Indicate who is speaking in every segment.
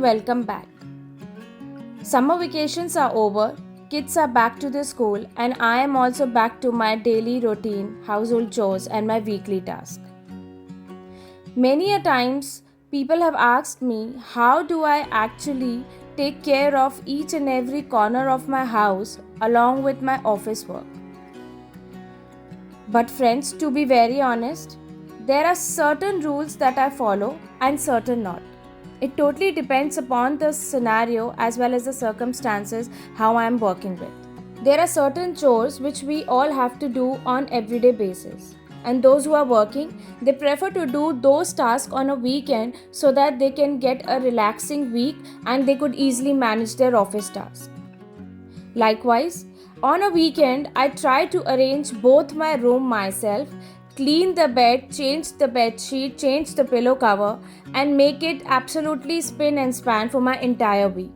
Speaker 1: welcome back. Summer vacations are over, kids are back to the school, and I am also back to my daily routine, household chores, and my weekly task. Many a times, people have asked me how do I actually take care of each and every corner of my house along with my office work. But friends, to be very honest, there are certain rules that I follow and certain not. It totally depends upon the scenario as well as the circumstances how I am working with. There are certain chores which we all have to do on everyday basis. And those who are working, they prefer to do those tasks on a weekend so that they can get a relaxing week and they could easily manage their office tasks. Likewise, on a weekend, I try to arrange both my room myself, clean the bed, change the bed sheet, change the pillow cover, and make it absolutely spin and span for my entire week.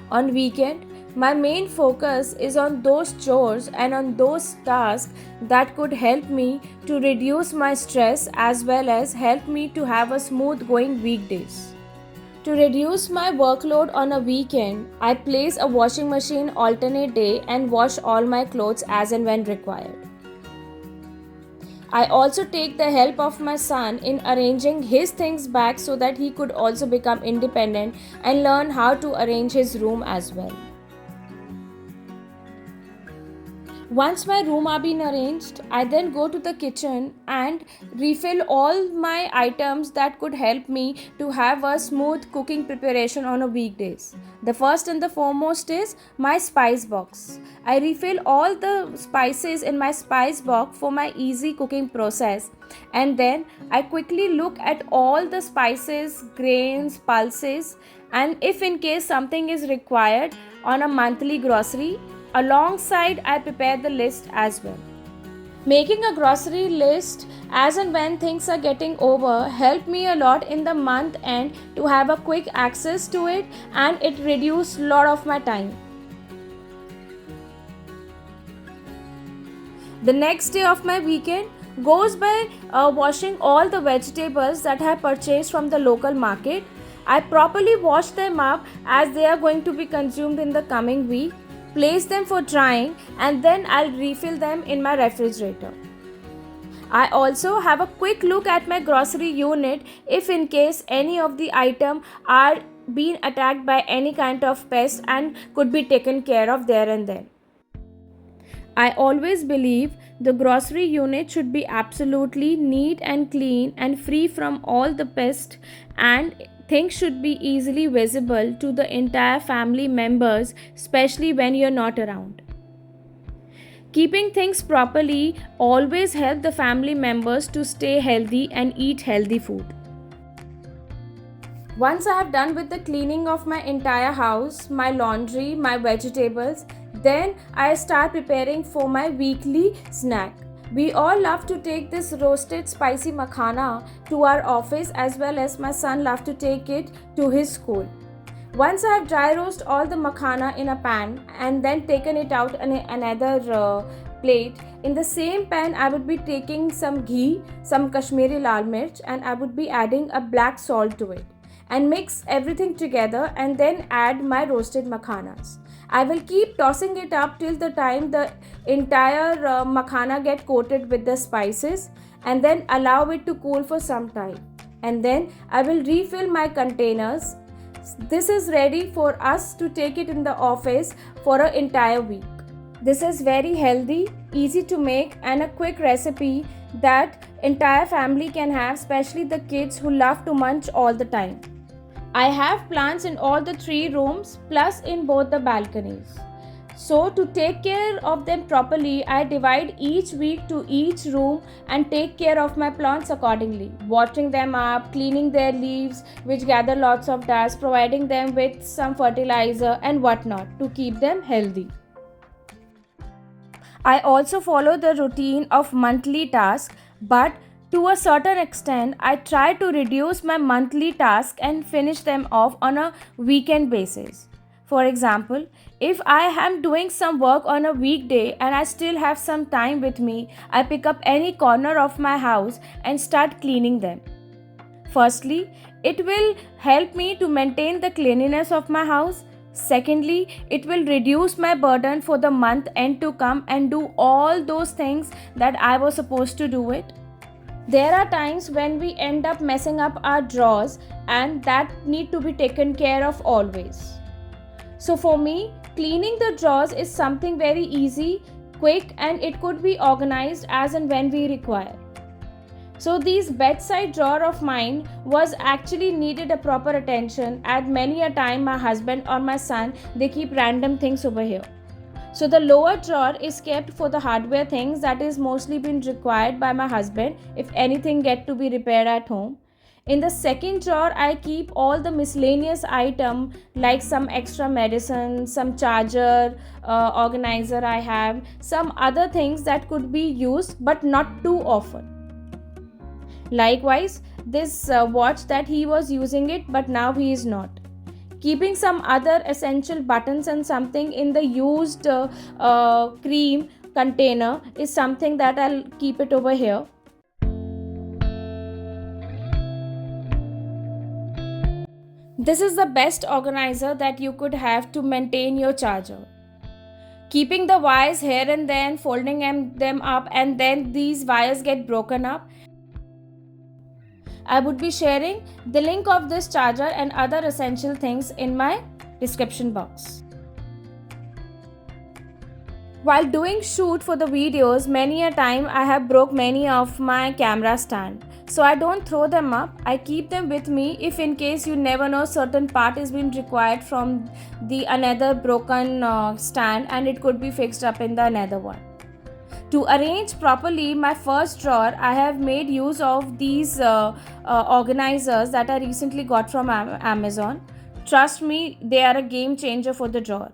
Speaker 1: On weekend, my main focus is on those chores and on those tasks that could help me to reduce my stress as well as help me to have a smooth going weekdays. To reduce my workload on a weekend, I place a washing machine alternate day and wash all my clothes as and when required. I also take the help of my son in arranging his things back so that he could also become independent and learn how to arrange his room as well. Once my room are been arranged, I then go to the kitchen and refill all my items that could help me to have a smooth cooking preparation on a weekdays. The first and the foremost is my spice box. I refill all the spices in my spice box for my easy cooking process, and then I quickly look at all the spices, grains, pulses, and if in case something is required on a monthly grocery, alongside I prepare the list as well. Making a grocery list as and when things are getting over help me a lot in the month end to have a quick access to it, and it reduce lot of my time. The next day of my weekend goes by washing all the vegetables that I have purchased from the local market. I properly wash them up as they are going to be consumed in the coming week, place them for drying, and then I'll refill them in my refrigerator. I also have a quick look at my grocery unit if in case any of the item are being attacked by any kind of pest and could be taken care of there and then. I always believe the grocery unit should be absolutely neat and clean and free from all the pests, and things should be easily visible to the entire family members, especially when you're not around. Keeping things properly always help the family members to stay healthy and eat healthy food. Once I have done with the cleaning of my entire house, my laundry, my vegetables, then I start preparing for my weekly snack. We all love to take this roasted spicy makhana to our office, as well as my son loves to take it to his school. Once I have dry roast all the makhana in a pan and then taken it out in another plate, in the same pan I would be taking some ghee, some Kashmiri lal mirch, and I would be adding a black salt to it and mix everything together and then add my roasted makhanas. I will keep tossing it up till the time the entire makhana get coated with the spices, and then allow it to cool for some time. And then I will refill my containers. This is ready for us to take it in the office for an entire week. This is very healthy, easy to make, and a quick recipe that entire family can have, especially the kids who love to munch all the time. I have plants in all the 3 rooms plus in both the balconies. So to take care of them properly, I divide each week to each room and take care of my plants accordingly, watering them up, cleaning their leaves which gather lots of dust, providing them with some fertilizer and whatnot to keep them healthy. I also follow the routine of monthly tasks, but to a certain extent, I try to reduce my monthly tasks and finish them off on a weekend basis. For example, if I am doing some work on a weekday and I still have some time with me, I pick up any corner of my house and start cleaning them. Firstly, it will help me to maintain the cleanliness of my house. Secondly, it will reduce my burden for the month end to come and do all those things that I was supposed to do it. There are times when we end up messing up our drawers and that need to be taken care of always. So for me, cleaning the drawers is something very easy, quick, and it could be organized as and when we require. So these bedside drawer of mine was actually needed a proper attention, and many a time my husband or my son, they keep random things over here. So the lower drawer is kept for the hardware things that is mostly been required by my husband if anything get to be repaired at home. In the second drawer, I keep all the miscellaneous item like some extra medicine, some charger, organizer I have, some other things that could be used but not too often. Likewise, this watch that he was using it but now he is not. Keeping some other essential buttons and something in the used cream container is something that I'll keep it over here. This is the best organizer that you could have to maintain your charger. Keeping the wires here and then, folding them up, and then these wires get broken up. I would be sharing the link of this charger and other essential things in my description box. While doing shoot for the videos, many a time I have broke many of my camera stand. So I don't throw them up, I keep them with me if in case you never know certain part is being required from the another broken stand and it could be fixed up in the another one. To arrange properly my first drawer, I have made use of these organizers that I recently got from Amazon. Trust me, they are a game changer for the drawer.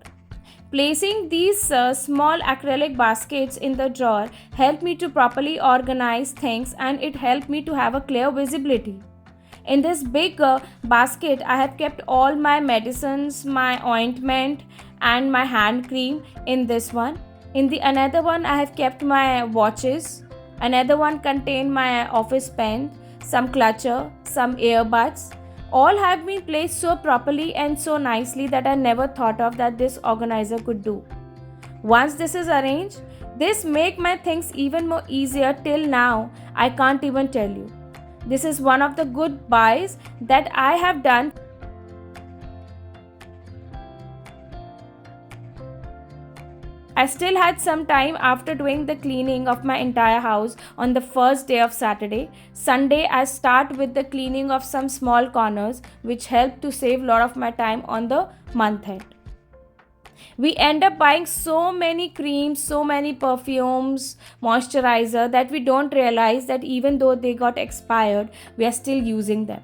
Speaker 1: Placing these small acrylic baskets in the drawer helped me to properly organize things and it helped me to have a clear visibility. In this big basket, I have kept all my medicines, my ointment and my hand cream in this one. In the another one, I have kept my watches. Another one contained my office pen, some clutcher, some earbuds. All have been placed so properly and so nicely that I never thought of that this organizer could do. Once this is arranged, this make my things even more easier till now. I can't even tell you. This is one of the good buys that I have done. I still had some time after doing the cleaning of my entire house on the first day of Saturday. Sunday, I start with the cleaning of some small corners, which helped to save a lot of my time on the month end. We end up buying so many creams, so many perfumes, moisturizer that we don't realize that even though they got expired, we are still using them.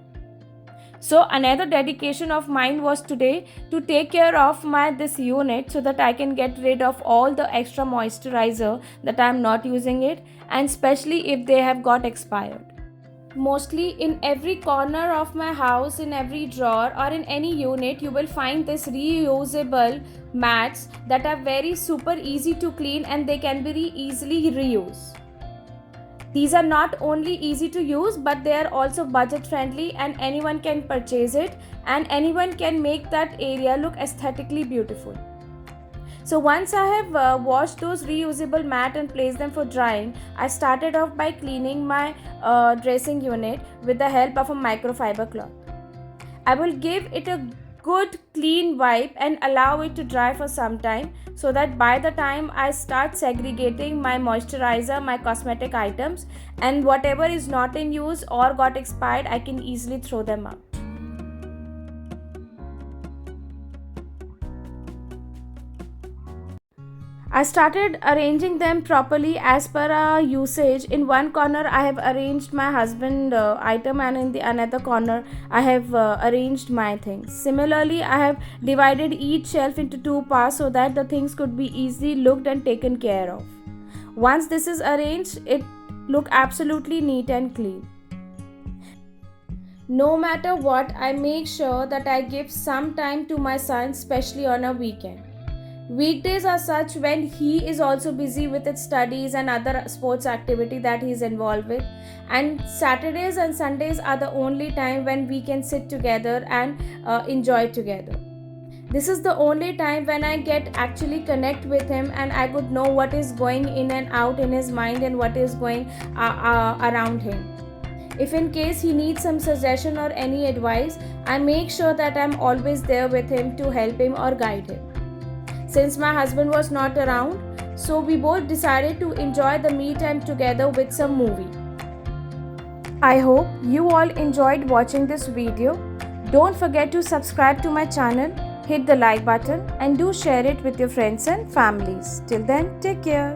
Speaker 1: So another dedication of mine was today to take care of this unit so that I can get rid of all the extra moisturizer that I am not using it, and especially if they have got expired. Mostly in every corner of my house, in every drawer or in any unit, you will find this reusable mats that are very super easy to clean and they can be easily reused. These are not only easy to use but they are also budget friendly and anyone can purchase it and anyone can make that area look aesthetically beautiful. So once I have washed those reusable mat and placed them for drying, I started off by cleaning my dressing unit with the help of a microfiber cloth. I will give it a good clean wipe and allow it to dry for some time so that by the time I start segregating my moisturizer, my cosmetic items and whatever is not in use or got expired, I can easily throw them out. I started arranging them properly as per our usage. In one corner I have arranged my husband item and in the another corner I have arranged my things. Similarly, I have divided each shelf into two parts so that the things could be easily looked and taken care of. Once this is arranged, it look absolutely neat and clean. No matter what, I make sure that I give some time to my son, especially on a weekend. Weekdays are such when he is also busy with his studies and other sports activity that he is involved with. And Saturdays and Sundays are the only time when we can sit together and enjoy together. This is the only time when I get actually connect with him and I could know what is going in and out in his mind and what is going around him. If in case he needs some suggestion or any advice, I make sure that I'm always there with him to help him or guide him. Since my husband was not around, so we both decided to enjoy the me time together with some movie. I hope you all enjoyed watching this video. Don't forget to subscribe to my channel, hit the like button and do share it with your friends and families. Till then, take care.